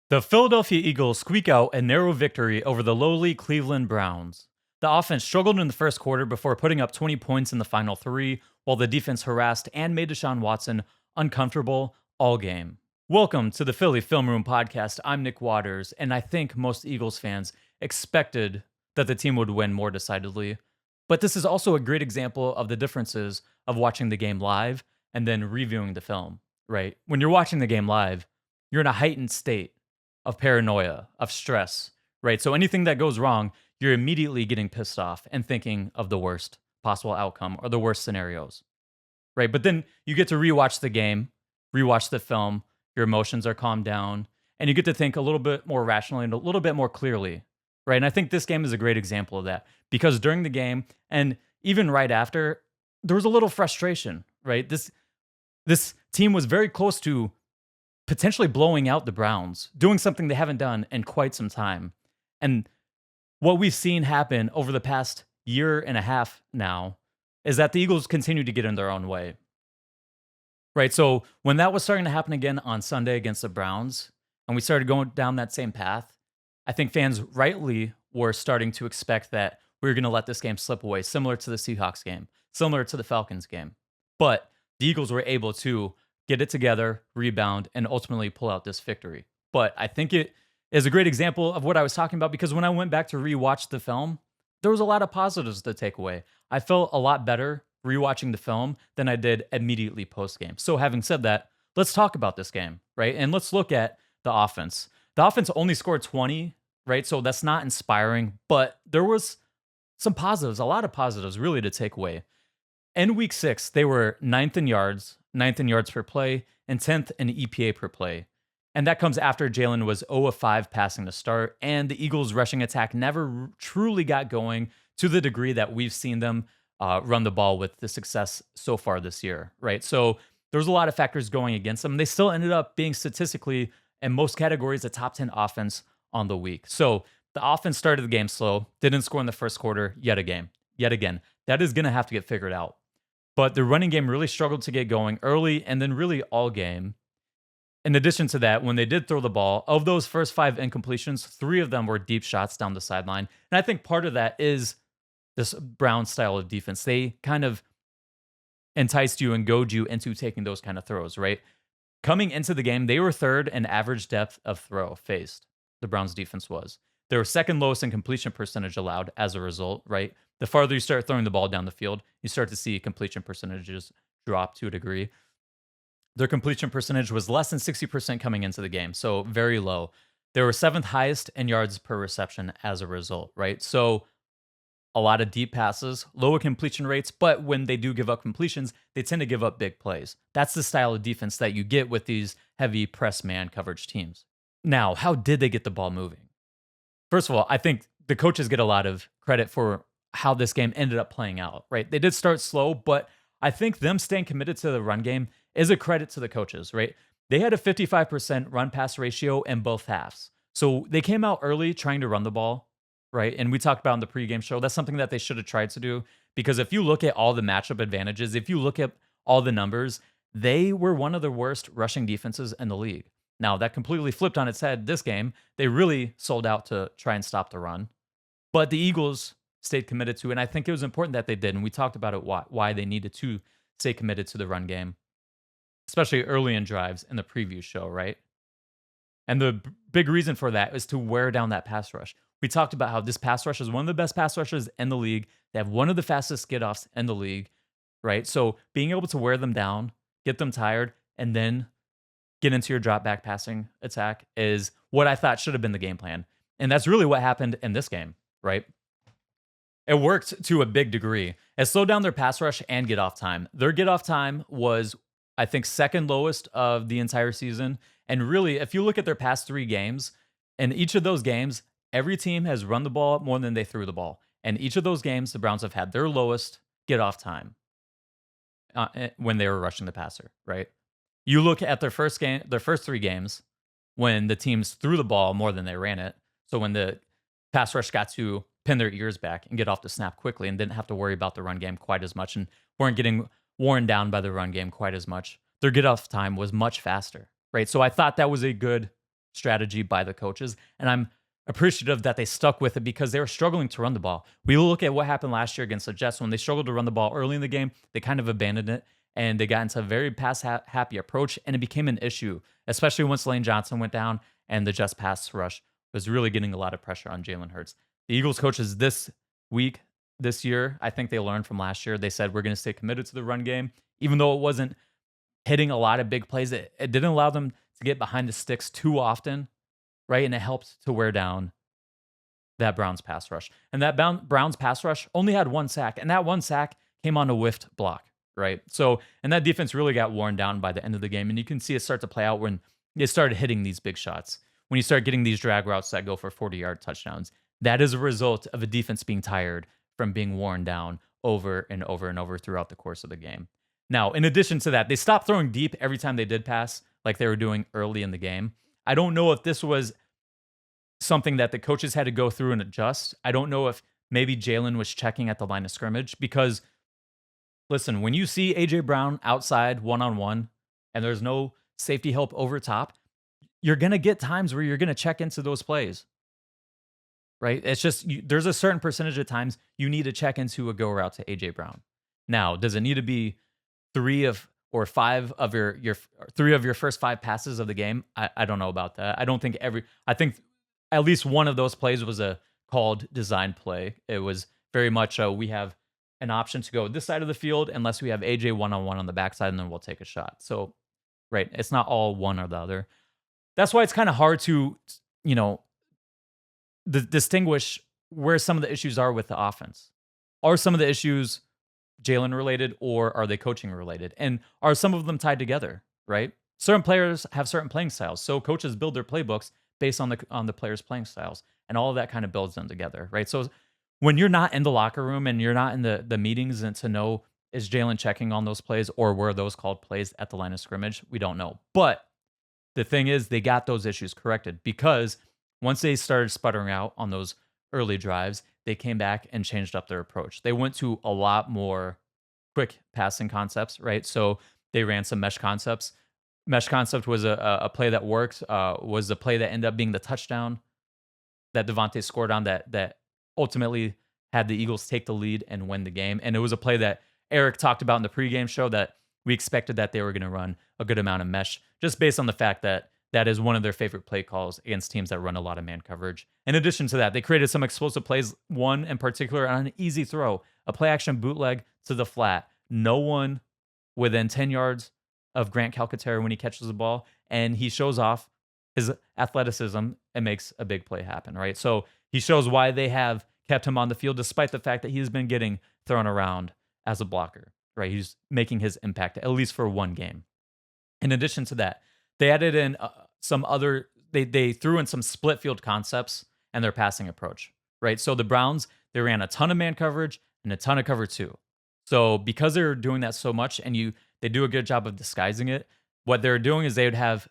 The Philadelphia Eagles squeak out a narrow victory over the lowly Cleveland Browns. The offense struggled in the first quarter before putting up 20 points in the final three, while the defense harassed and made Deshaun Watson uncomfortable all game. Welcome to the Philly Film Room podcast. I'm Nick Waters, and I think most Eagles fans expected that the team would win more decidedly. But this is also a great example of the differences of watching the game live and then reviewing the film, right? When you're watching the game live, you're in a heightened state of paranoia, of stress, right? So anything that goes wrong, you're immediately getting pissed off and thinking of the worst possible outcome or the worst scenarios, right? But then you get to rewatch the game, rewatch the film, your emotions are calmed down, and you get to think a little bit more rationally and a little bit more clearly, right? And I think this game is a great example of that because during the game and even right after, there was a little frustration, right? This team was very close to potentially blowing out the Browns, doing something they haven't done in quite some time. And what we've seen happen over the past year and a half now is that the Eagles continue to get in their own way. Right? So when that was starting to happen again on Sunday against the Browns, and we started going down that same path, I think fans rightly were starting to expect that we were going to let this game slip away, similar to the Seahawks game, similar to the Falcons game. But the Eagles were able to get it together, rebound, and ultimately pull out this victory. But I think it is a great example of what I was talking about because when I went back to rewatch the film, there was a lot of positives to take away. I felt a lot better rewatching the film than I did immediately post game. So having said that, let's talk about this game, right? And let's look at the offense. The offense only scored 20, right? So that's not inspiring, but there was some positives, a lot of positives really to take away. In week 6, they were ninth in yards per play, and 10th in EPA per play. And that comes after Jalen was 0 of 5 passing to start, and the Eagles' rushing attack never truly got going to the degree that we've seen them run the ball with the success so far this year, right? So there's a lot of factors going against them. They still ended up being statistically, in most categories, a top 10 offense on the week. So the offense started the game slow, didn't score in the first quarter yet again. That is going to have to get figured out. But the running game really struggled to get going early and then really all game. In addition to that, when they did throw the ball, of those first 5 incompletions, 3 of them were deep shots down the sideline. And I think part of that is this Brown style of defense. They kind of enticed you and goad you into taking those kind of throws, right? Coming into the game, they were third in average depth of throw faced. The Browns defense was. They were second lowest in completion percentage allowed as a result, right? The farther you start throwing the ball down the field, you start to see completion percentages drop to a degree. Their completion percentage was less than 60% coming into the game, so very low. They were 7th highest in yards per reception as a result, right? So a lot of deep passes, lower completion rates, but when they do give up completions, they tend to give up big plays. That's the style of defense that you get with these heavy press man coverage teams. Now, how did they get the ball moving? First of all, I think the coaches get a lot of credit for how this game ended up playing out, right? They did start slow, but I think them staying committed to the run game is a credit to the coaches, right? They had a 55% run pass ratio in both halves. So they came out early trying to run the ball, right? And we talked about in the pregame show, that's something that they should have tried to do because if you look at all the matchup advantages, if you look at all the numbers, they were one of the worst rushing defenses in the league. Now, that completely flipped on its head this game. They really sold out to try and stop the run. But the Eagles stayed committed to it, and I think it was important that they did, and we talked about it, why they needed to stay committed to the run game, especially early in drives in the preview show, right? And the big reason for that is to wear down that pass rush. We talked about how this pass rush is one of the best pass rushes in the league. They have one of the fastest get-offs in the league, right? So being able to wear them down, get them tired, and then get into your drop back passing attack is what I thought should have been the game plan. And that's really what happened in this game, right? It worked to a big degree. It slowed down their pass rush and get off time. Their get off time was, I think, second lowest of the entire season. And really, if you look at their past 3 games, in each of those games, every team has run the ball more than they threw the ball. And each of those games, the Browns have had their lowest get off time when they were rushing the passer, right? You look at their first 3 games when the teams threw the ball more than they ran it. So when the pass rush got to pin their ears back and get off the snap quickly and didn't have to worry about the run game quite as much and weren't getting worn down by the run game quite as much, their get off time was much faster, right? So I thought that was a good strategy by the coaches. And I'm appreciative that they stuck with it because they were struggling to run the ball. We look at what happened last year against the Jets when they struggled to run the ball early in the game. They kind of abandoned it and they got into a very pass happy approach, and it became an issue, especially once Lane Johnson went down and the Jets pass rush was really getting a lot of pressure on Jalen Hurts. The Eagles coaches this year, I think they learned from last year. They said, we're going to stay committed to the run game, even though it wasn't hitting a lot of big plays. It didn't allow them to get behind the sticks too often, right? And it helped to wear down that Browns pass rush. And that Browns pass rush only had one sack, and that one sack came on a whiffed block, right? So, and that defense really got worn down by the end of the game. And you can see it start to play out when they started hitting these big shots. When you start getting these drag routes that go for 40-yard touchdowns, that is a result of a defense being tired from being worn down over and over and over throughout the course of the game. Now, in addition to that, they stopped throwing deep every time they did pass, like they were doing early in the game. I don't know if this was something that the coaches had to go through and adjust. I don't know if maybe Jalen was checking at the line of scrimmage because, listen, when you see A.J. Brown outside one-on-one and there's no safety help over top, you're going to get times where you're going to check into those plays, right? It's just, there's a certain percentage of times you need to check into a go route to A.J. Brown. Now, does it need to be three of your first 5 passes of the game? I don't know about that. I think at least one of those plays was a called design play. It was very much we have an option to go this side of the field unless we have AJ one-on-one on the backside, and then we'll take a shot. So, right, it's not all one or the other. That's why it's kind of hard to, distinguish where some of the issues are with the offense. Are some of the issues Jalen related, or are they coaching related? And are some of them tied together, right? Certain players have certain playing styles. So coaches build their playbooks based on the players' playing styles, and all of that kind of builds them together, right? So when you're not in the locker room and you're not in the meetings and to know, is Jalen checking on those plays or were those called plays at the line of scrimmage? We don't know. But the thing is, they got those issues corrected because once they started sputtering out on those early drives, they came back and changed up their approach. They went to a lot more quick passing concepts, right? So they ran some mesh concepts. Mesh concept was a play that worked, was the play that ended up being the touchdown that Devontae scored on that ultimately had the Eagles take the lead and win the game. And it was a play that Eric talked about in the pregame show that we expected that they were going to run a good amount of mesh just based on the fact that that is one of their favorite play calls against teams that run a lot of man coverage. In addition to that, they created some explosive plays, one in particular on an easy throw, a play action bootleg to the flat. No one within 10 yards of Grant Calcaterra when he catches the ball, and he shows off his athleticism and makes a big play happen, right? So he shows why they have kept him on the field despite the fact that he's been getting thrown around as a blocker, right? He's making his impact, at least for one game. In addition to that, they added in they threw in some split field concepts and their passing approach, right? So the Browns, they ran a ton of man coverage and a ton of cover 2. So because they're doing that so much and they do a good job of disguising it, what they're doing is they would have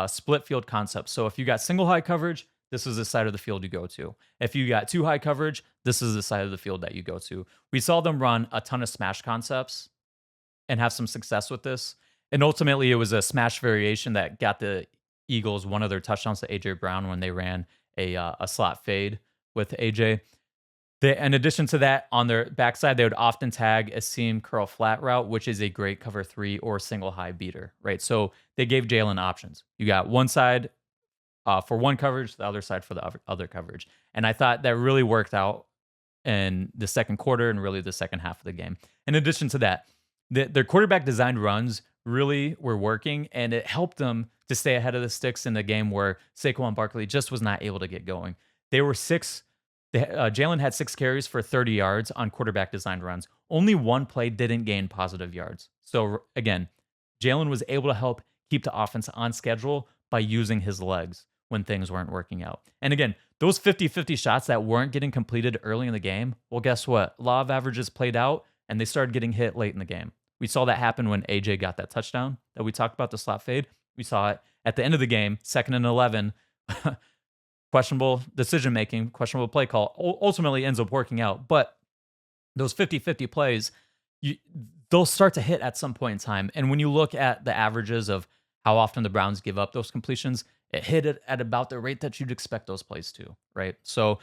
split field concepts. So if you got single high coverage, this is the side of the field you go to. If you got 2 high coverage, this is the side of the field that you go to. We saw them run a ton of smash concepts and have some success with this. And ultimately, it was a smash variation that got the Eagles one of their touchdowns to A.J. Brown when they ran a slot fade with A.J. In addition to that, on their backside, they would often tag a seam curl flat route, which is a great cover 3 or single high beater, right? So they gave Jalen options. You got one side for one coverage, the other side for the other coverage. And I thought that really worked out in the second quarter and really the second half of the game. In addition to that, their quarterback designed runs really were working, and it helped them to stay ahead of the sticks in the game where Saquon Barkley just was not able to get going. Jalen had 6 carries for 30 yards on quarterback designed runs. Only one play didn't gain positive yards. So again, Jalen was able to help keep the offense on schedule by using his legs when things weren't working out. And again, those 50-50 shots that weren't getting completed early in the game, well, guess what? Law of averages played out, and they started getting hit late in the game. We saw that happen when AJ got that touchdown that we talked about, the slot fade. We saw it at the end of the game, 2nd and 11. Questionable decision-making, questionable play call, ultimately ends up working out. But those 50-50 plays, they'll start to hit at some point in time. And when you look at the averages of how often the Browns give up those completions, It hit it at about the rate that you'd expect those plays to, right? So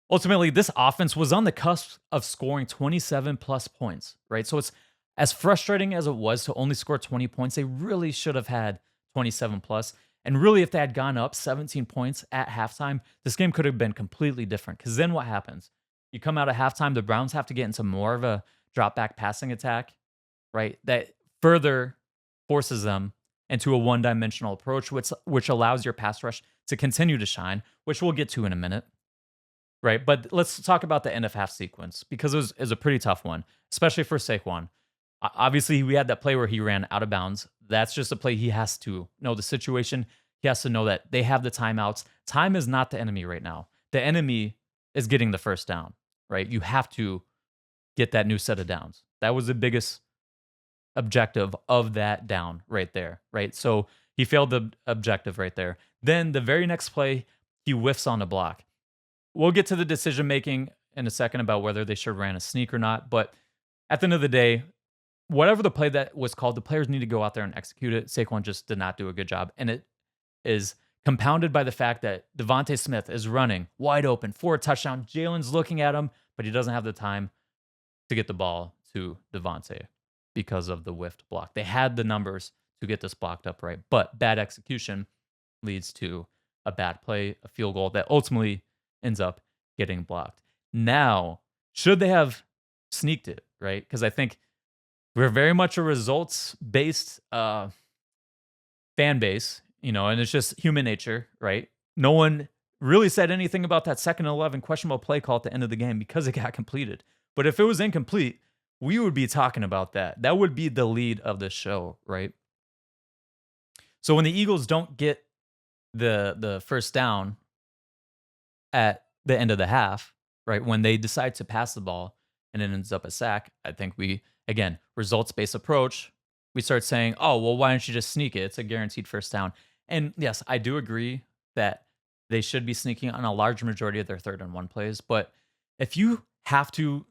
ultimately, this offense was on the cusp of scoring 27 plus points, right? So it's as frustrating as it was to only score 20 points, they really should have had 27 plus. And really, if they had gone up 17 points at halftime, this game could have been completely different. Because then what happens? You come out at halftime, the Browns have to get into more of a drop back passing attack, right? That further forces them into a one-dimensional approach, which allows your pass rush to continue to shine, which we'll get to in a minute, right? But let's talk about the end of half sequence because it was a pretty tough one, especially for Saquon. Obviously, we had that play where he ran out of bounds. That's just a play he has to know the situation. He has to know that they have the timeouts. Time is not the enemy right now. The enemy is getting the first down, right? You have to get that new set of downs. That was the biggest objective of that down right there, right? So he failed the objective right there. Then the very next play, he whiffs on the block. We'll get to the decision making in a second about whether they should have ran a sneak or not. But at the end of the day, whatever the play that was called, the players need to go out there and execute it. Saquon just did not do a good job. And it is compounded by the fact that Devontae Smith is running wide open for a touchdown. Jalen's looking at him, but he doesn't have the time to get the ball to Devontae because of the whiffed block. They had the numbers to get this blocked up right, but bad execution leads to a bad play, a field goal that ultimately ends up getting blocked. Now, should they have sneaked it, right? Because I think we're very much a results-based fan base, and it's just human nature, right? No one really said anything about that second and 11 questionable play call at the end of the game because it got completed. But if it was incomplete, we would be talking about that. That would be the lead of the show, right? So when the Eagles don't get the first down at the end of the half, right, when they decide to pass the ball and it ends up a sack, I think we, again, results-based approach, we start saying, oh, well, why don't you just sneak it? It's a guaranteed first down. And yes, I do agree that they should be sneaking on a large majority of their 3rd and 1 plays. But if you have to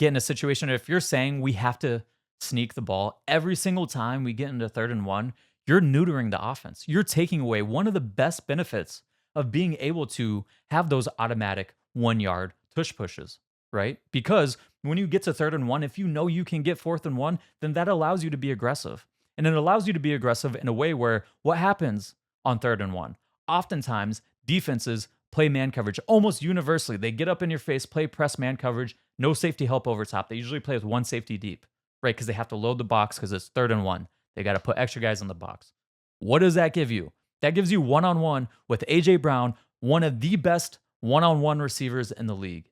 get in a situation, if you're saying we have to sneak the ball every single time we get into 3rd and 1, you're neutering the offense. You're taking away one of the best benefits of being able to have those automatic 1-yard tush pushes, right? Because when you get to 3rd and 1, if you know you can get 4th and 1, then that allows you to be aggressive. And it allows you to be aggressive in a way where what happens on 3rd and 1? Oftentimes, defenses play man coverage almost universally. They get up in your face, play press man coverage, no safety help over top. They usually play with one safety deep, right? Because they have to load the box because it's 3rd and 1. They got to put extra guys in the box. What does that give you? That gives you one-on-one with A.J. Brown, one of the best one-on-one receivers in the league.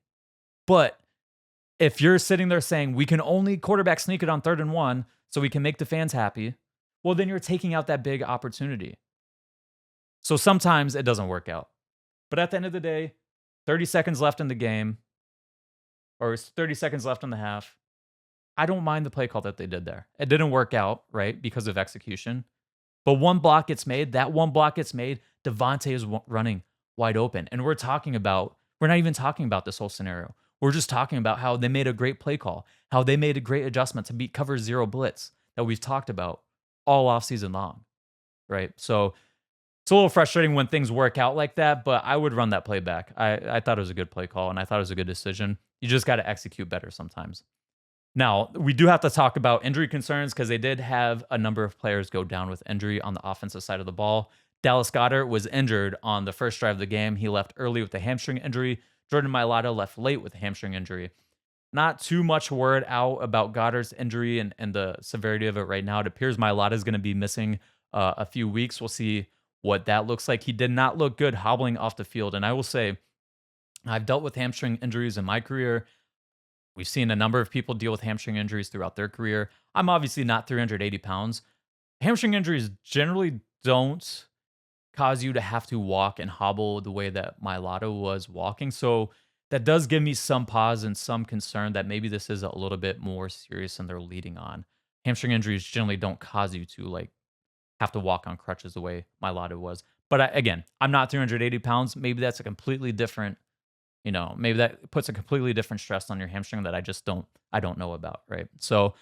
But if you're sitting there saying we can only quarterback sneak it on 3rd and 1 so we can make the fans happy, well, then you're taking out that big opportunity. So sometimes it doesn't work out. But at the end of the day, 30 seconds left in the game, or 30 seconds left in the half. I don't mind the play call that they did there. It didn't work out, right, because of execution. But one block gets made. That one block gets made. Devontae is running wide open. And we're not even talking about this whole scenario. We're just talking about how they made a great play call, how they made a great adjustment to beat cover 0 blitz that we've talked about all offseason long, right? So it's a little frustrating when things work out like that, but I would run that play back. I thought it was a good play call, and I thought it was a good decision. You just got to execute better sometimes. Now, we do have to talk about injury concerns because they did have a number of players go down with injury on the offensive side of the ball. Dallas Goedert was injured on the first drive of the game. He left early with a hamstring injury. Jordan Mailata left late with a hamstring injury. Not too much word out about Goddard's injury and the severity of it right now. It appears Mailata is going to be missing a few weeks. We'll see what that looks like. He did not look good hobbling off the field. And I will say, I've dealt with hamstring injuries in my career. We've seen a number of people deal with hamstring injuries throughout their career. I'm obviously not 380 pounds. Hamstring injuries generally don't cause you to have to walk and hobble the way that Mailata was walking. So that does give me some pause and some concern that maybe this is a little bit more serious than they're leading on. Hamstring injuries generally don't cause you to have to walk on crutches the way Mailata was. But again, I'm not 380 pounds. Maybe that's a completely different, maybe that puts a completely different stress on your hamstring that I don't know about, right? So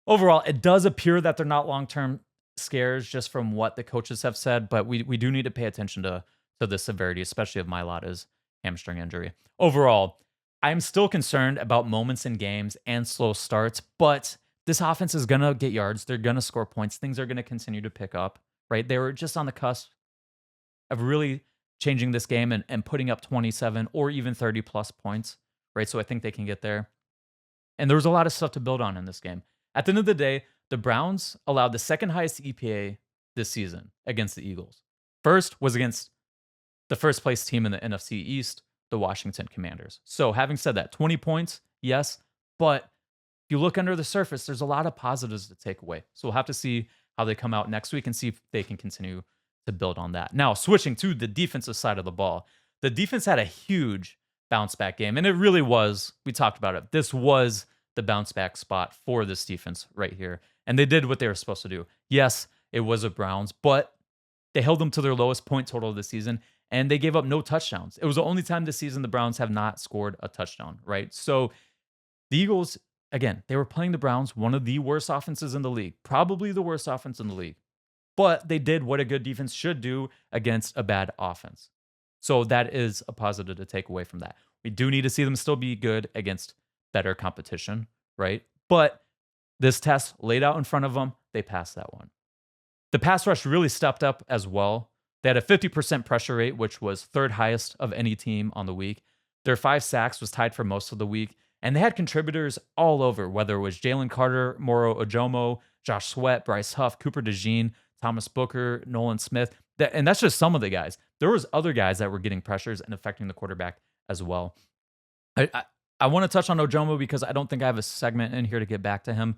overall, it does appear that they're not long-term scares just from what the coaches have said, but we do need to pay attention to to the severity, especially of Mailata's hamstring injury. Overall, I'm still concerned about moments in games and slow starts, but this offense is going to get yards. They're going to score points. Things are going to continue to pick up, right? They were just on the cusp of really changing this game and putting up 27 or even 30 plus points, right? So I think they can get there. And there was a lot of stuff to build on in this game. At the end of the day, the Browns allowed the second highest EPA this season against the Eagles. First was against the first place team in the NFC East, the Washington Commanders. So having said that, 20 points, yes, but if you look under the surface, there's a lot of positives to take away. So we'll have to see how they come out next week and see if they can continue to build on that. Now, switching to the defensive side of the ball, the defense had a huge bounce back game, and it really was. We talked about it. This was the bounce back spot for this defense right here, and they did what they were supposed to do. Yes, it was a Browns, but they held them to their lowest point total of the season, and they gave up no touchdowns. It was the only time this season the Browns have not scored a touchdown, right? So the Eagles, again, they were playing the Browns, one of the worst offenses in the league, probably the worst offense in the league. But they did what a good defense should do against a bad offense. So that is a positive to take away from that. We do need to see them still be good against better competition, right? But this test laid out in front of them, they passed that one. The pass rush really stepped up as well. They had a 50% pressure rate, which was third highest of any team on the week. Their 5 sacks was tied for most of the week. And they had contributors all over, whether it was Jalen Carter, Moro Ojomo, Josh Sweat, Bryce Huff, Cooper DeJean, Thomas Booker, Nolan Smith. And that's just some of the guys. There was other guys that were getting pressures and affecting the quarterback as well. I want to touch on Ojomo because I don't think I have a segment in here to get back to him.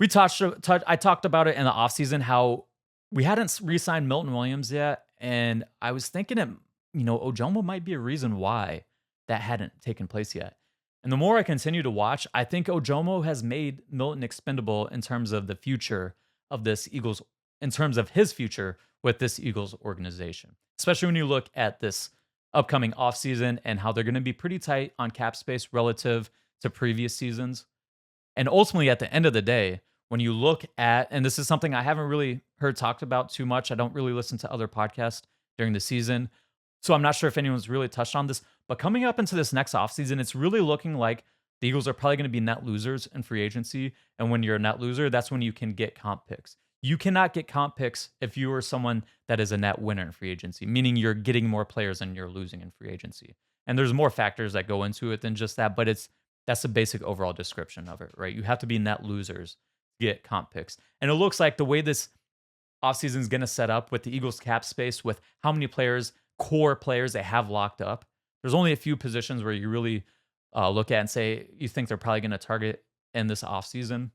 I talked about it in the offseason, how we hadn't re-signed Milton Williams yet. And I was thinking Ojomo might be a reason why that hadn't taken place yet. And the more I continue to watch, I think Ojomo has made Milton expendable in terms of the future of this Eagles, in terms of his future with this Eagles organization, especially when you look at this upcoming offseason and how they're going to be pretty tight on cap space relative to previous seasons. And ultimately, at the end of the day, when you look at, and this is something I haven't really heard talked about too much, I don't really listen to other podcasts during the season, so I'm not sure if anyone's really touched on this, but coming up into this next offseason, it's really looking like the Eagles are probably going to be net losers in free agency. And when you're a net loser, that's when you can get comp picks. You cannot get comp picks if you are someone that is a net winner in free agency, meaning you're getting more players than you're losing in free agency. And there's more factors that go into it than just that, but that's the basic overall description of it, right? You have to be net losers to get comp picks. And it looks like the way this offseason is going to set up with the Eagles cap space, with how many players, core players they have locked up, there's only a few positions where you really look at and say you think they're probably going to target in this offseason.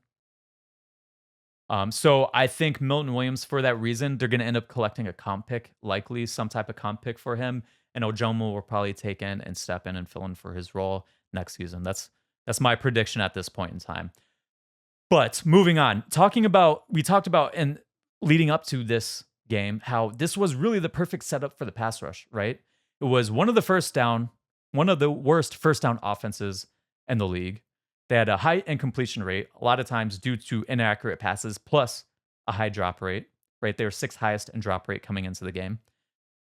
So I think Milton Williams, for that reason, they're going to end up collecting a comp pick, likely some type of comp pick for him. And Ojomo will probably take in and step in and fill in for his role next season. That's my prediction at this point in time. But moving on, we talked about in leading up to this game, how this was really the perfect setup for the pass rush, right? It was one of the worst first down offenses in the league. They had a high incompletion rate, a lot of times due to inaccurate passes, plus a high drop rate, right? They were 6th highest in drop rate coming into the game.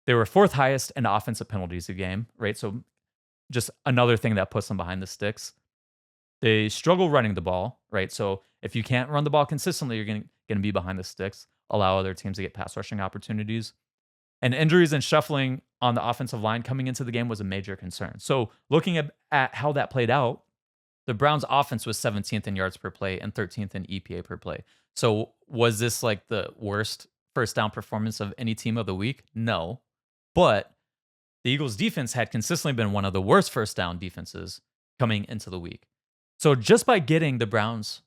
They were 4th highest in offensive penalties a game, right? So just another thing that puts them behind the sticks. They struggle running the ball, right? So if you can't run the ball consistently, you're going to be behind the sticks, allow other teams to get pass rushing opportunities. And injuries and shuffling on the offensive line coming into the game was a major concern. So looking at how that played out, the Browns offense was 17th in yards per play and 13th in EPA per play. So was this like the worst first down performance of any team of the week? No. But the Eagles defense had consistently been one of the worst first down defenses coming into the week. So just by getting the Browns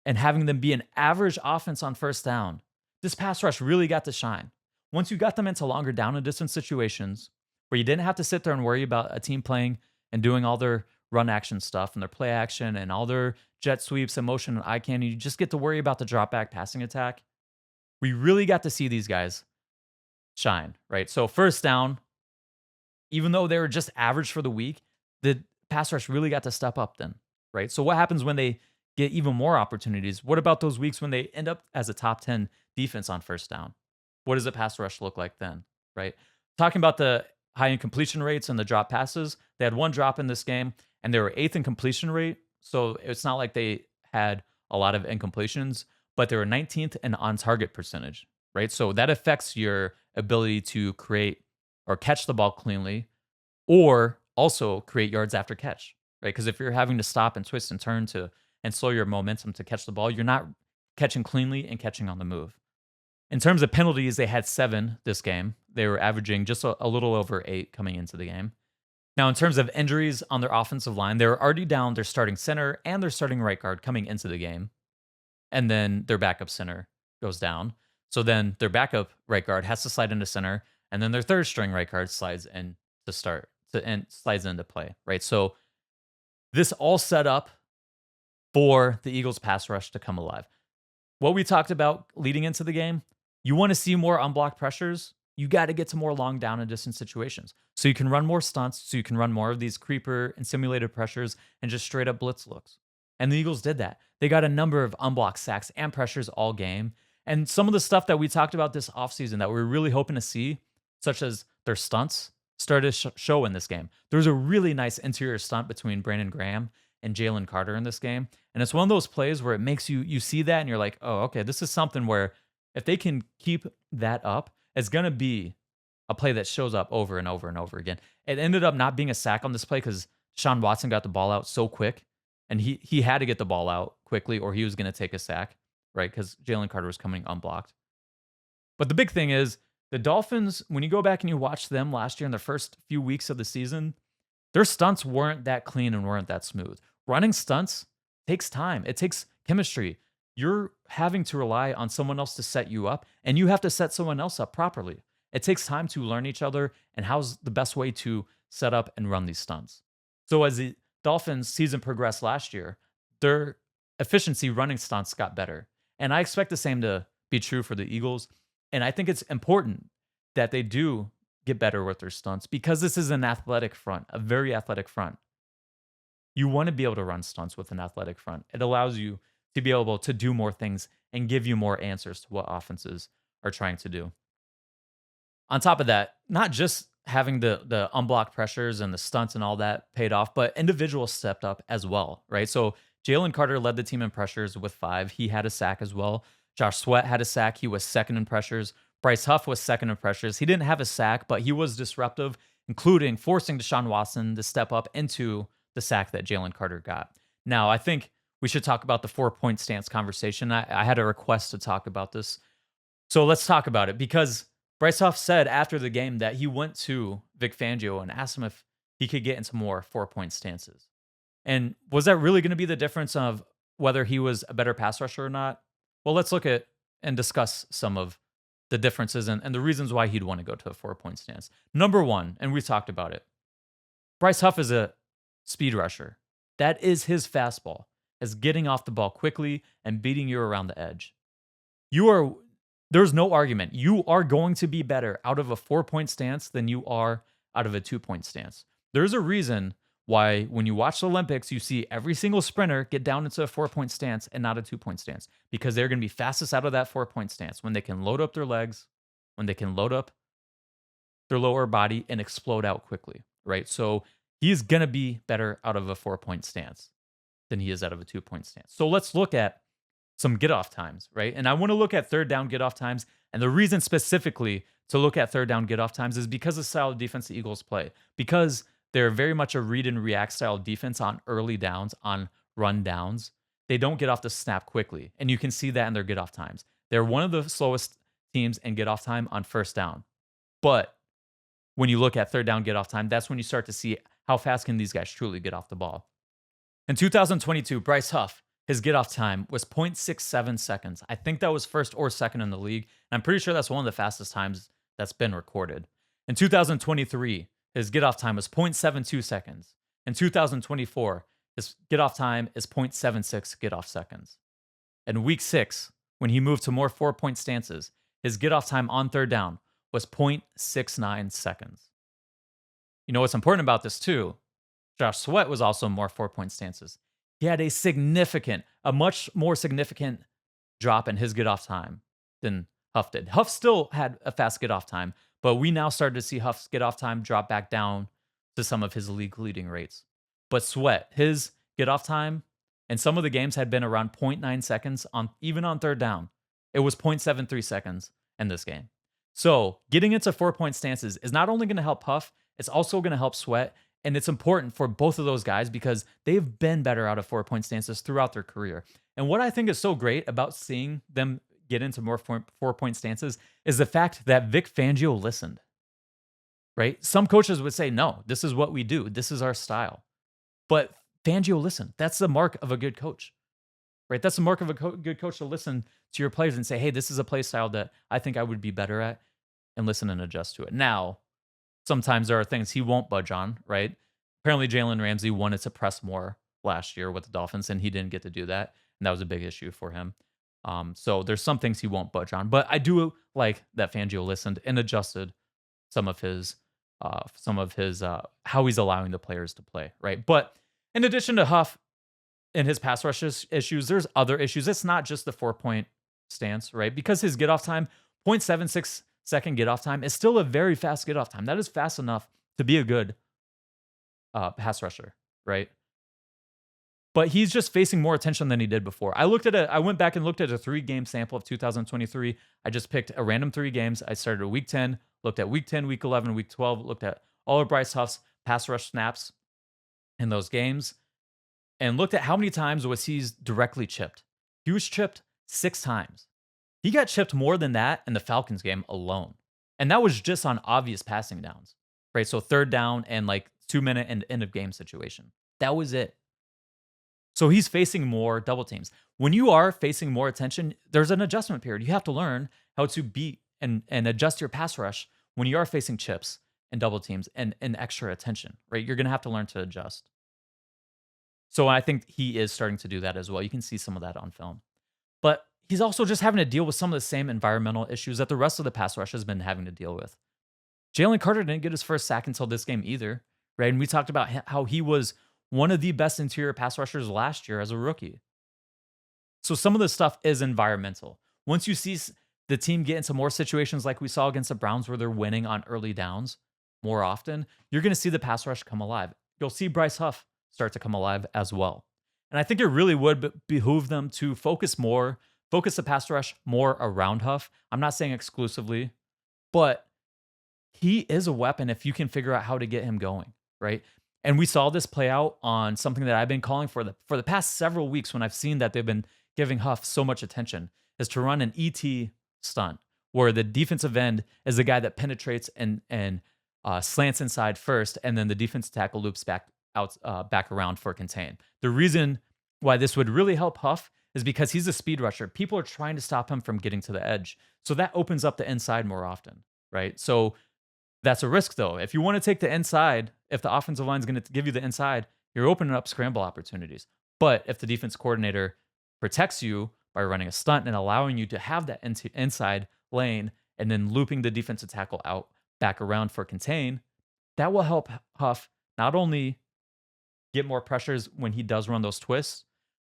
and having them be an average offense on first down, this pass rush really got to shine. Once you got them into longer down and distance situations where you didn't have to sit there and worry about a team playing and doing all their run action stuff and their play action and all their jet sweeps and motion and eye candy, you just get to worry about the drop back passing attack. We really got to see these guys shine, right? So first down, even though they were just average for the week, the pass rush really got to step up then, right? So what happens when they get even more opportunities? What about those weeks when they end up as a top 10 defense on first down? What does the pass rush look like then, right? talking about the high incompletion rates and the drop passes, they had one drop in this game, and they were eighth in completion rate. So it's not like they had a lot of incompletions, but they were 19th in on target percentage, right? So that affects your ability to create or catch the ball cleanly, or also create yards after catch, right? Because if you're having to stop and twist and turn to and slow your momentum to catch the ball, you're not catching cleanly and catching on the move. In terms of penalties, they had 7 this game. They were averaging just a little over 8 coming into the game. Now, in terms of injuries on their offensive line, they were already down their starting center and their starting right guard coming into the game. And then their backup center goes down. So then their backup right guard has to slide into center, and then their third string right guard slides in to start and slides into play, right? So this all set up for the Eagles pass rush to come alive. What we talked about leading into the game, you want to see more unblocked pressures, you got to get to more long down and distance situations. So you can run more stunts, so you can run more of these creeper and simulated pressures and just straight up blitz looks. And the Eagles did that. They got a number of unblocked sacks and pressures all game. And some of the stuff that we talked about this offseason that we are really hoping to see, such as their stunts, started to show in this game. There was a really nice interior stunt between Brandon Graham and Jalen Carter in this game. And it's one of those plays where it makes you see that and you're like, oh, okay, this is something where if they can keep that up, it's going to be a play that shows up over and over and over again. It ended up not being a sack on this play because Deshaun Watson got the ball out so quick, and he had to get the ball out quickly or he was going to take a sack, right? Because Jalen Carter was coming unblocked. But the big thing is the Dolphins, when you go back and you watch them last year in the first few weeks of the season, their stunts weren't that clean and weren't that smooth. Running stunts takes time. It takes chemistry. You're having to rely on someone else to set you up, and you have to set someone else up properly. It takes time to learn each other and how's the best way to set up and run these stunts. So as the Dolphins season progressed last year, their efficiency running stunts got better. And I expect the same to be true for the Eagles. And I think it's important that they do get better with their stunts because this is an athletic front, a very athletic front. You want to be able to run stunts with an athletic front. It allows you to be able to do more things and give you more answers to what offenses are trying to do. On top of that, not just having the unblocked pressures and the stunts and all that paid off, but individuals stepped up as well, right? So Jalen Carter led the team in pressures with 5. He had a sack as well. Josh Sweat had a sack. He was second in pressures. Bryce Huff was second in pressures. He didn't have a sack, but he was disruptive, including forcing Deshaun Watson to step up into the sack that Jalen Carter got. Now, I think we should talk about the 4-point stance conversation. I had a request to talk about this. So let's talk about it because Bryce Huff said after the game that he went to Vic Fangio and asked him if he could get into more 4-point stances. And was that really going to be the difference of whether he was a better pass rusher or not? Well, let's look at and discuss some of the differences and the reasons why he'd want to go to a 4-point stance. Number one, and we talked about it, Bryce Huff is a speed rusher. That is his fastball, is getting off the ball quickly and beating you around the edge. There's no argument. You are going to be better out of a 4-point stance than you are out of a 2-point stance. There's a reason why when you watch the Olympics, you see every single sprinter get down into a 4-point stance and not a 2-point stance because they're going to be fastest out of that 4-point stance when they can load up their legs, when they can load up their lower body and explode out quickly, right? So he's going to be better out of a 4-point stance than he is out of a 2-point stance. So let's look at some get off times, right? And I want to look at third down get off times. And the reason specifically to look at third down get off times is because of the style of defense the Eagles play, because they're very much a read and react style defense on early downs, on run downs. They don't get off the snap quickly. And you can see that in their get off times. They're one of the slowest teams in get off time on first down. But when you look at third down get off time, that's when you start to see how fast can these guys truly get off the ball. In 2022, Bryce Huff, his get off time was 0.67 seconds. I think that was first or second in the league. And I'm pretty sure that's one of the fastest times that's been recorded. In 2023, his get off time was 0.72 seconds. In 2024, his get off time is 0.76 get off seconds. In week 6, when he moved to more 4-point stances, his get off time on third down was 0.69 seconds. You know what's important about this too? Josh Sweat was also more 4-point stances. He had a much more significant drop in his get off time than Huff did. Huff still had a fast get off time, But we now started to see Huff's get off time drop back down to some of his league leading rates. But Sweat, his get off time in some of the games had been around zero point 0.9 seconds on even on third down. It was 0.73 seconds in this game. So getting into 4-point stances is not only going to help Huff, it's also going to help Sweat. And it's important for both of those guys because they've been better out of 4-point stances throughout their career. And what I think is so great about seeing them get into more 4-point stances is the fact that Vic Fangio listened, right? Some coaches would say, no, this is what we do. This is our style. But Fangio listened. That's the mark of a good coach, right? That's the mark of a good coach to listen to your players and say, hey, this is a play style that I think I would be better at, and listen and adjust to it. Now, sometimes there are things he won't budge on, right? Apparently, Jalen Ramsey wanted to press more last year with the Dolphins, and he didn't get to do that. And that was a big issue for him. So there's some things he won't budge on. But I do like that Fangio listened and adjusted some of his how he's allowing the players to play, right? But in addition to Huff and his pass rush issues, there's other issues. It's not just the 4-point stance, right? Because his get off time, 0.76 second get off time, is still a very fast get off time. That is fast enough to be a good pass rusher, right? But he's just facing more attention than he did before. I went back and looked at a 3-game sample of 2023. I just picked a random 3 games. I started at week 10, looked at week 10, week 11, week 12, looked at all of Bryce Huff's pass rush snaps in those games, and looked at how many times was he directly chipped. He was chipped 6 times. He got chipped more than that in the Falcons game alone. And that was just on obvious passing downs, right? So third down and like 2-minute and end of game situation. That was it. So he's facing more double teams. When you are facing more attention, there's an adjustment period. You have to learn how to beat and adjust your pass rush when you are facing chips and double teams and extra attention, right? You're going to have to learn to adjust. So I think he is starting to do that as well. You can see some of that on film. But he's also just having to deal with some of the same environmental issues that the rest of the pass rush has been having to deal with. Jalen Carter didn't get his first sack until this game either, right? And we talked about how he was one of the best interior pass rushers last year as a rookie. So some of this stuff is environmental. Once you see the team get into more situations like we saw against the Browns where they're winning on early downs more often, you're going to see the pass rush come alive. You'll see Bryce Huff start to come alive as well. And I think it really would behoove them to focus the pass rush more around Huff. I'm not saying exclusively, but he is a weapon if you can figure out how to get him going, right? And we saw this play out on something that I've been calling for the past several weeks when I've seen that they've been giving Huff so much attention, is to run an ET stunt where the defensive end is the guy that penetrates and slants inside first, and then the defensive tackle loops back around for contain. The reason why this would really help Huff is because he's a speed rusher. People are trying to stop him from getting to the edge. So that opens up the inside more often, right? So that's a risk, though. If you want to take the inside, if the offensive line is going to give you the inside, you're opening up scramble opportunities. But if the defense coordinator protects you by running a stunt and allowing you to have that inside lane and then looping the defensive tackle out back around for contain, that will help Huff not only get more pressures when he does run those twists,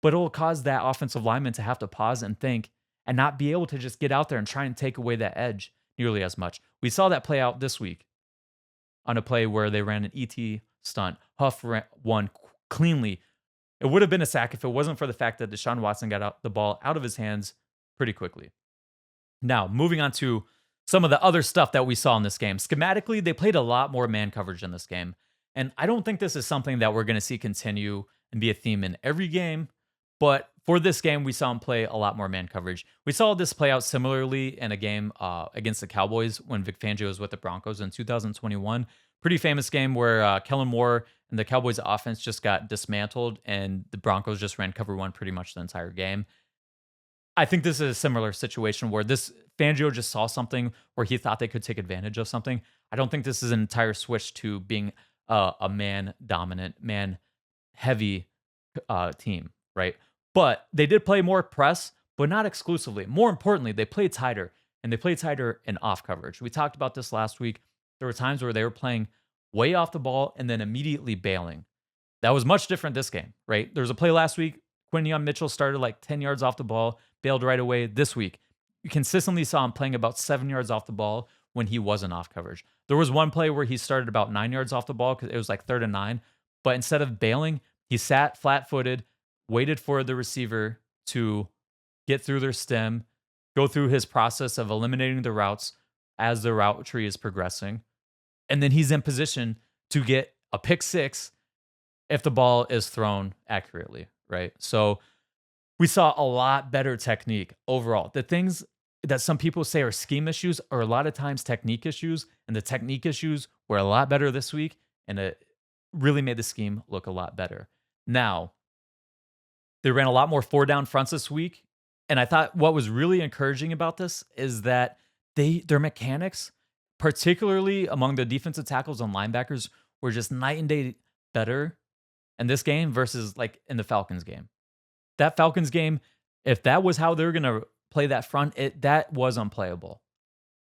but it will cause that offensive lineman to have to pause and think and not be able to just get out there and try and take away that edge nearly as much. We saw that play out this week on a play where they ran an ET stunt. Huff won cleanly. It would have been a sack if it wasn't for the fact that Deshaun Watson got the ball out of his hands pretty quickly. Now, moving on to some of the other stuff that we saw in this game. Schematically, they played a lot more man coverage in this game. And I don't think this is something that we're going to see continue and be a theme in every game. But for this game, we saw him play a lot more man coverage. We saw this play out similarly in a game against the Cowboys when Vic Fangio was with the Broncos in 2021. Pretty famous game where Kellen Moore and the Cowboys offense just got dismantled and the Broncos just ran cover one pretty much the entire game. I think this is a similar situation where this Fangio just saw something where he thought they could take advantage of something. I don't think this is an entire switch to being a man-dominant, man-heavy team, right? But they did play more press, but not exclusively. More importantly, they played tighter, and they played tighter in off coverage. We talked about this last week. There were times where they were playing way off the ball and then immediately bailing. That was much different this game, right? There was a play last week. Quinyon Mitchell started like 10 yards off the ball, bailed right away. This week, you consistently saw him playing about 7 yards off the ball when he wasn't off coverage. There was one play where he started about 9 yards off the ball because it was like 3rd and 9. But instead of bailing, he sat flat footed, waited for the receiver to get through their stem, go through his process of eliminating the routes as the route tree is progressing. And then he's in position to get a pick six if the ball is thrown accurately, right? So we saw a lot better technique overall. The things that some people say are scheme issues are a lot of times technique issues, and the technique issues were a lot better this week, and it really made the scheme look a lot better. Now, they ran a lot more 4-down fronts this week, and I thought what was really encouraging about this is that their mechanics, particularly among the defensive tackles and linebackers, were just night and day better in this game versus like in the Falcons game. That Falcons game, if that was how they were going to play that front, that was unplayable.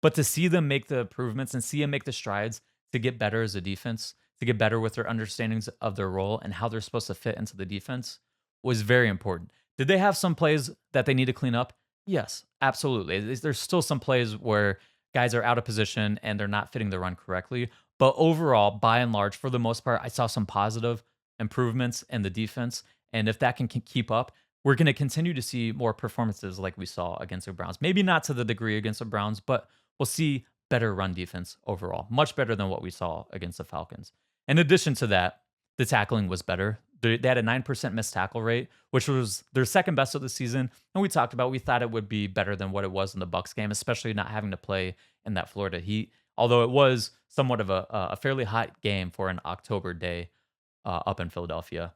But to see them make the improvements and see them make the strides to get better as a defense, to get better with their understandings of their role and how they're supposed to fit into the defense was very important. Did they have some plays that they need to clean up? Yes, absolutely. There's still some plays where guys are out of position and they're not fitting the run correctly. But overall, by and large, for the most part, I saw some positive improvements in the defense. And if that can keep up, we're going to continue to see more performances like we saw against the Browns. Maybe not to the degree against the Browns, but we'll see better run defense overall. Much better than what we saw against the Falcons. In addition to that, the tackling was better. They had a 9% missed tackle rate, which was their second best of the season. And we thought it would be better than what it was in the Bucs game, especially not having to play in that Florida heat. Although it was somewhat of a fairly hot game for an October day up in Philadelphia.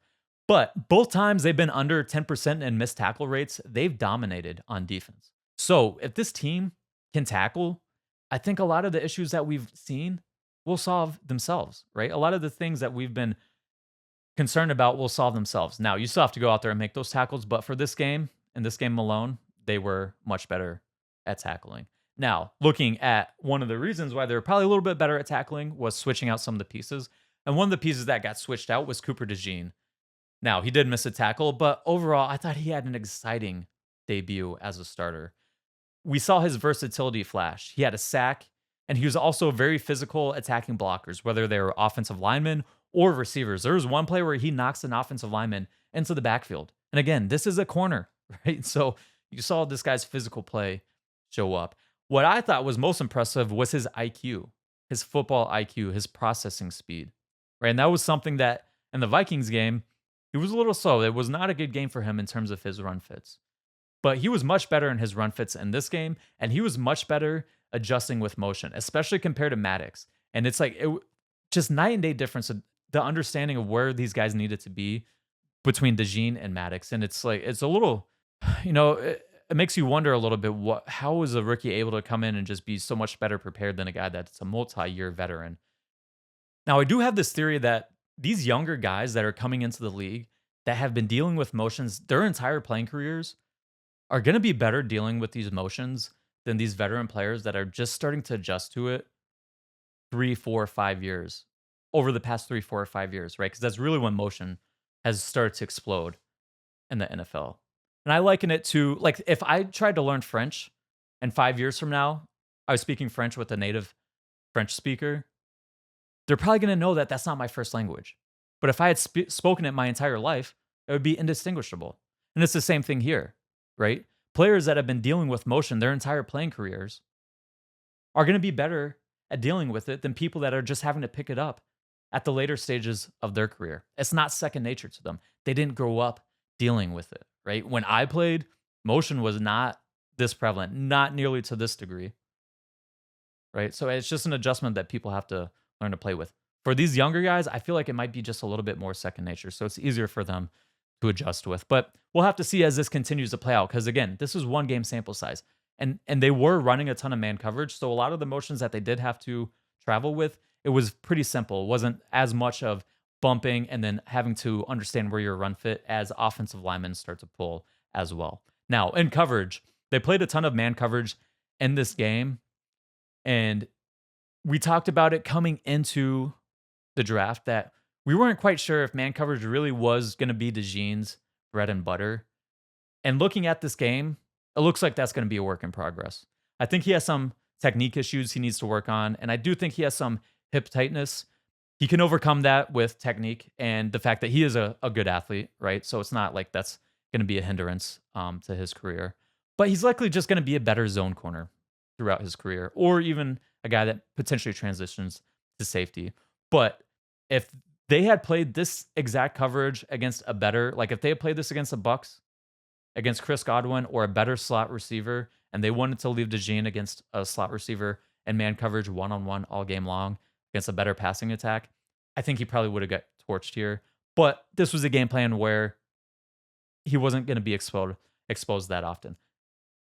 But both times they've been under 10% in missed tackle rates, they've dominated on defense. So if this team can tackle, I think a lot of the issues that we've seen will solve themselves, right? A lot of the things that we've been concerned about will solve themselves. Now, you still have to go out there and make those tackles, but for this game, in this game alone, they were much better at tackling. Now, looking at one of the reasons why they were probably a little bit better at tackling was switching out some of the pieces. And one of the pieces that got switched out was Cooper DeJean. Now, he did miss a tackle, but overall, I thought he had an exciting debut as a starter. We saw his versatility flash. He had a sack, and he was also very physical attacking blockers, whether they were offensive linemen or receivers. There was one play where he knocks an offensive lineman into the backfield. And again, this is a corner, right? So you saw this guy's physical play show up. What I thought was most impressive was his IQ, his football IQ, his processing speed, right? And that was something that in the Vikings game, he was a little slow. It was not a good game for him in terms of his run fits. But he was much better in his run fits in this game, and he was much better adjusting with motion, especially compared to Maddox. And it's like just night and day difference of the understanding of where these guys needed to be between DeJean and Maddox. And it's like it's a little, it makes you wonder a little bit how was a rookie able to come in and just be so much better prepared than a guy that's a multi-year veteran. Now, I do have this theory that these younger guys that are coming into the league that have been dealing with motions their entire playing careers are going to be better dealing with these motions than these veteran players that are just starting to adjust to it 3, 4, 5 years over the past 3, 4, or 5 years, right? Because that's really when motion has started to explode in the NFL. And I liken it to, like, if I tried to learn French and 5 years from now, I was speaking French with a native French speaker, they're probably going to know that that's not my first language. But if I had spoken it my entire life, it would be indistinguishable. And it's the same thing here, right? Players that have been dealing with motion their entire playing careers are going to be better at dealing with it than people that are just having to pick it up at the later stages of their career. It's not second nature to them. They didn't grow up dealing with it, right? When I played, motion was not this prevalent, not nearly to this degree, right? So it's just an adjustment that people have to learn to play with. For these younger guys, I feel like it might be just a little bit more second nature. So it's easier for them to adjust with. But we'll have to see as this continues to play out. Because again, this is one game sample size. And they were running a ton of man coverage. So a lot of the motions that they did have to travel with, it was pretty simple. It wasn't as much of bumping and then having to understand where your run fit as offensive linemen start to pull as well. Now, in coverage, they played a ton of man coverage in this game. And we talked about it coming into the draft that we weren't quite sure if man coverage really was going to be DeJean's bread and butter. And looking at this game, it looks like that's going to be a work in progress. I think he has some technique issues he needs to work on. And I do think he has some hip tightness. He can overcome that with technique and the fact that he is a good athlete, right? So it's not like that's going to be a hindrance to his career. But he's likely just going to be a better zone corner throughout his career, or even a guy that potentially transitions to safety. But if they had played this exact coverage against a better, like if they had played this against the Bucks, against Chris Godwin or a better slot receiver, and they wanted to leave DeJean against a slot receiver and man coverage one-on-one all game long against a better passing attack, I think he probably would have got torched here. But this was a game plan where he wasn't going to be exposed that often.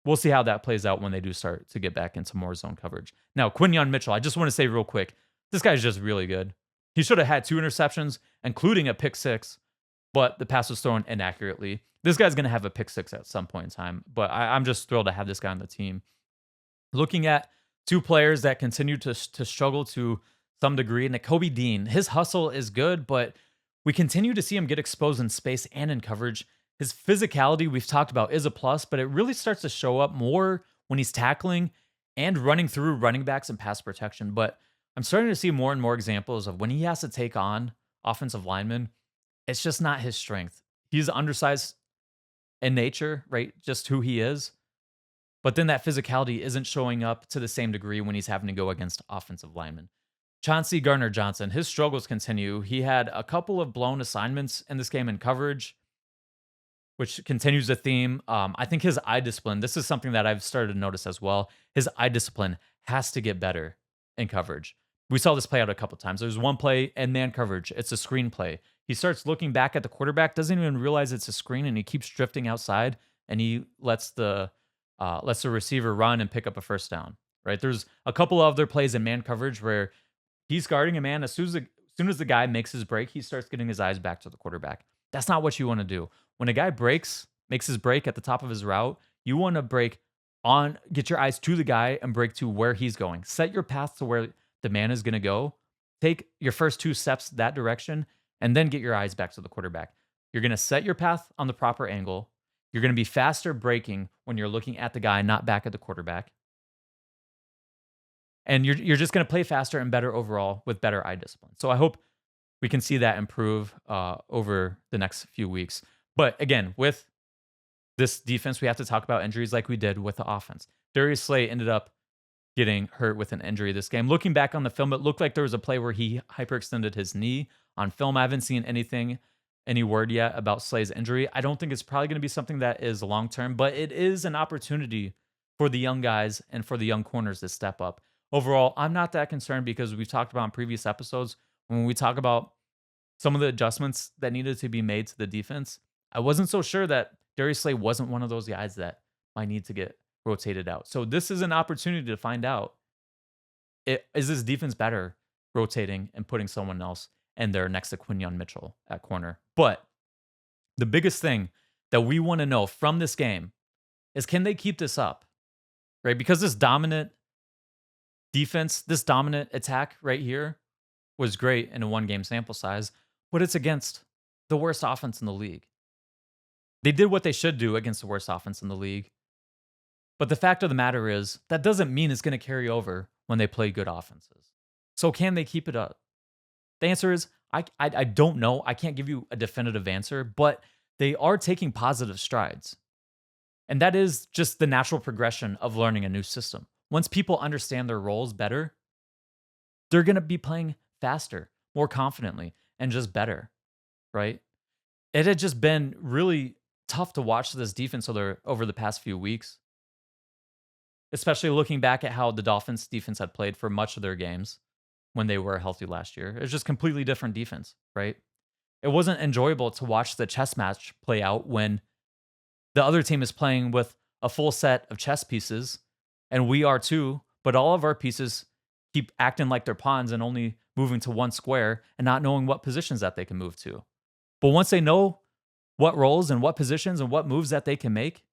We'll see how that plays out when they do start to get back into more zone coverage. Now, Quinyon Mitchell, I just want to say real quick, this guy's just really good. He should have had 2 interceptions, including a pick 6, but the pass was thrown inaccurately. This guy's going to have a pick 6 at some point in time, but I'm just thrilled to have this guy on the team. Looking at 2 players that continue to struggle to some degree, Nakobe Dean, his hustle is good, but we continue to see him get exposed in space and in coverage. His physicality, we've talked about, is a plus, but it really starts to show up more when he's tackling and running through running backs and pass protection. But I'm starting to see more and more examples of when he has to take on offensive linemen, it's just not his strength. He's undersized in nature, right? Just who he is. But then that physicality isn't showing up to the same degree when he's having to go against offensive linemen. Chauncey Gardner-Johnson, his struggles continue. He had a couple of blown assignments in this game in coverage, which continues the theme. I think his eye discipline, this is something that I've started to notice as well. His eye discipline has to get better in coverage. We saw this play out a couple times. There's one play in man coverage. It's a screen play. He starts looking back at the quarterback, doesn't even realize it's a screen, and he keeps drifting outside, and he lets the receiver run and pick up a first down. Right? There's a couple of other plays in man coverage where he's guarding a man. As soon as the guy makes his break, he starts getting his eyes back to the quarterback. That's not what you want to do. When a guy makes his break at the top of his route, you want to get your eyes to the guy and break to where he's going. Set your path to where the man is going to go. Take your first 2 steps that direction, and then get your eyes back to the quarterback. You're going to set your path on the proper angle. You're going to be faster breaking when you're looking at the guy, not back at the quarterback. And you're just going to play faster and better overall with better eye discipline. So I hope we can see that improve over the next few weeks. But again, with this defense, we have to talk about injuries like we did with the offense. Darius Slay ended up getting hurt with an injury this game. Looking back on the film, it looked like there was a play where he hyperextended his knee. On film, I haven't seen any word yet about Slay's injury. I don't think it's probably going to be something that is long-term, but it is an opportunity for the young guys and for the young corners to step up. Overall, I'm not that concerned because we've talked about in previous episodes, when we talk about some of the adjustments that needed to be made to the defense, I wasn't so sure that Darius Slay wasn't one of those guys that might need to get rotated out. So this is an opportunity to find out, is this defense better rotating and putting someone else in there next to Quinyon Mitchell at corner? But the biggest thing that we want to know from this game is, can they keep this up? Right? Because this dominant defense, this dominant attack right here was great in a 1-game sample size, but it's against the worst offense in the league. They did what they should do against the worst offense in the league. But the fact of the matter is, that doesn't mean it's going to carry over when they play good offenses. So can they keep it up? The answer is, I don't know. I can't give you a definitive answer, but they are taking positive strides. And that is just the natural progression of learning a new system. Once people understand their roles better, they're going to be playing faster, more confidently, and just better, right? It had just been really tough to watch this defense over the past few weeks, especially looking back at how the Dolphins defense had played for much of their games when they were healthy last year. It was just completely different defense, right? It wasn't enjoyable to watch the chess match play out when the other team is playing with a full set of chess pieces, and we are too, but all of our pieces keep acting like they're pawns and only moving to one square and not knowing what positions that they can move to. But once they know what roles and what positions and what moves that they can make,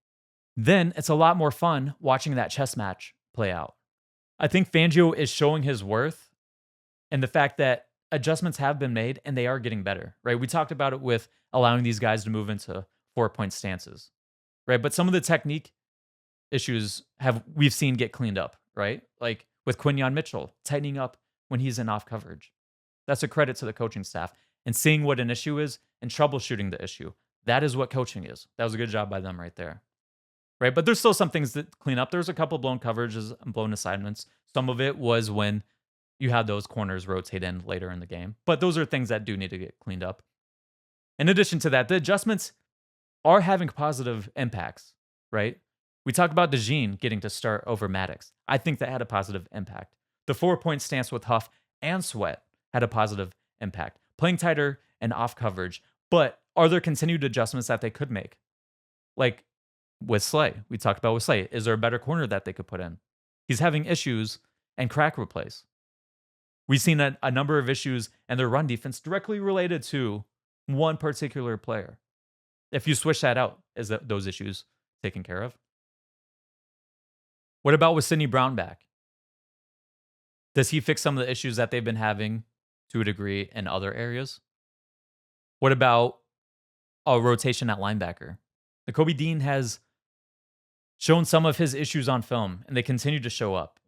then it's a lot more fun watching that chess match play out. I think Fangio is showing his worth and the fact that adjustments have been made and they are getting better, right? We talked about it with allowing these guys to move into 4-point stances, right? But some of the technique issues we've seen get cleaned up, right? Like with Quinyon Mitchell, tightening up when he's in off coverage. That's a credit to the coaching staff and seeing what an issue is and troubleshooting the issue. That is what coaching is. That was a good job by them right there. Right. But there's still some things to clean up. There's a couple blown coverages and blown assignments. Some of it was when you had those corners rotate in later in the game. But those are things that do need to get cleaned up. In addition to that, the adjustments are having positive impacts, right? We talk about DeJean getting to start over Maddox. I think that had a positive impact. The 4-point stance with Huff and Sweat had a positive impact. Playing tighter and off coverage. But are there continued adjustments that they could make? Like with Slay, we talked about with Slay. Is there a better corner that they could put in? He's having issues and crack replace. We've seen a number of issues and their run defense directly related to one particular player. If you switch that out, is that those issues taken care of? What about with Sidney Brown back? Does he fix some of the issues that they've been having to a degree in other areas? What about a rotation at linebacker? Kobe Dean has shown some of his issues on film, and they continue to show up.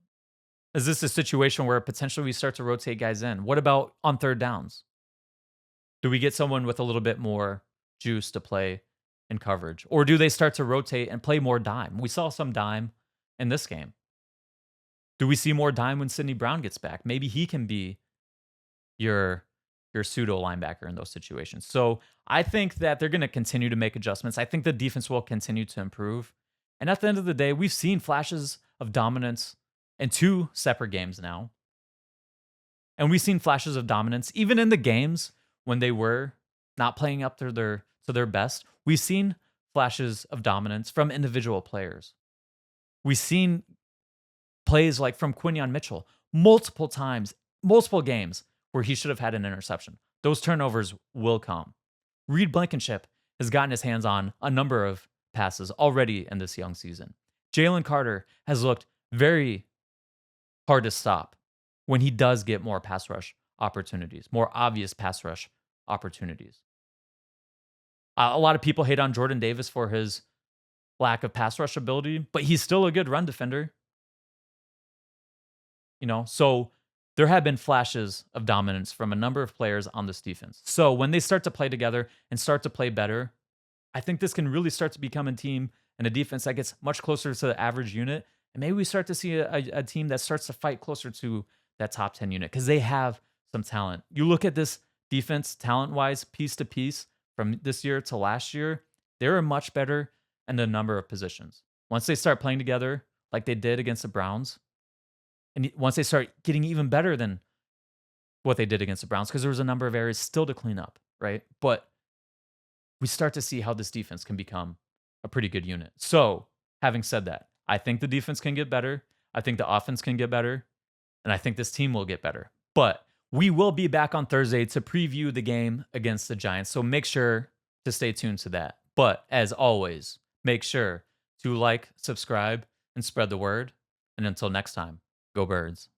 Is this a situation where potentially we start to rotate guys in? What about on third downs? Do we get someone with a little bit more juice to play in coverage? Or do they start to rotate and play more dime? We saw some dime in this game. Do we see more dime when Sidney Brown gets back? Maybe he can be your pseudo linebacker in those situations. So I think that they're going to continue to make adjustments. I think the defense will continue to improve. And at the end of the day, we've seen flashes of dominance in 2 separate games now. And we've seen flashes of dominance even in the games when they were not playing up to their best. We've seen flashes of dominance from individual players. We've seen plays like from Quinyon Mitchell multiple times, multiple games where he should have had an interception. Those turnovers will come. Reed Blankenship has gotten his hands on a number of passes already in this young season. Jalen Carter has looked very hard to stop when he does get more pass rush opportunities, more obvious pass rush opportunities. A lot of people hate on Jordan Davis for his lack of pass rush ability, but he's still a good run defender. So there have been flashes of dominance from a number of players on this defense. So when they start to play together and start to play better, I think this can really start to become a team and a defense that gets much closer to the average unit. And maybe we start to see a team that starts to fight closer to that top 10 unit because they have some talent. You look at this defense talent-wise, piece to piece, from this year to last year, they were much better in a number of positions. Once they start playing together like they did against the Browns, and once they start getting even better than what they did against the Browns, because there was a number of areas still to clean up, right? But we start to see how this defense can become a pretty good unit. So, having said that, I think the defense can get better. I think the offense can get better. And I think this team will get better. But we will be back on Thursday to preview the game against the Giants. So make sure to stay tuned to that. But as always, make sure to like, subscribe, and spread the word. And until next time, go Birds.